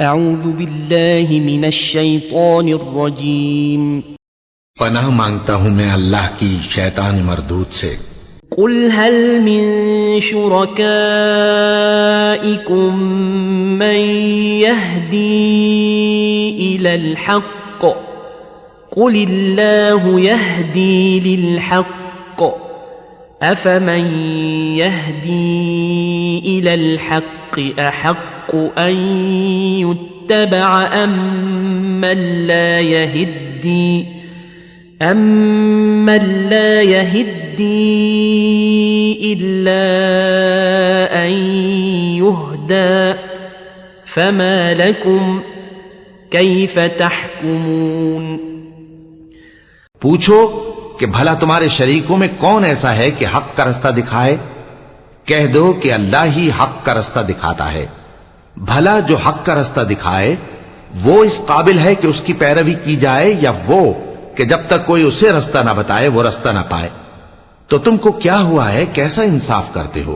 اعوذ باللہ من الشیطان الرجیم پناہ مانگتا ہوں میں اللہ کی شیطان مردود سے۔ قل هل من شركائكم من يهدي إلى الحق قل الله يهدي للحق أفمن يهدي إلى الحق أحق أن يتبع أمن لا يهدي إلا أن يهدى فما لكم كيف تحكمون۔ پوچھو کہ بھلا تمہارے شریکوں میں کون ایسا ہے کہ حق کا رستہ دکھائے؟ کہہ دو کہ اللہ ہی حق کا رستہ دکھاتا ہے۔ بھلا جو حق کا رستہ دکھائے وہ اس قابل ہے کہ اس کی پیروی کی جائے، یا وہ کہ جب تک کوئی اسے رستہ نہ بتائے وہ رستہ نہ پائے؟ تو تم کو کیا ہوا ہے، کیسا انصاف کرتے ہو؟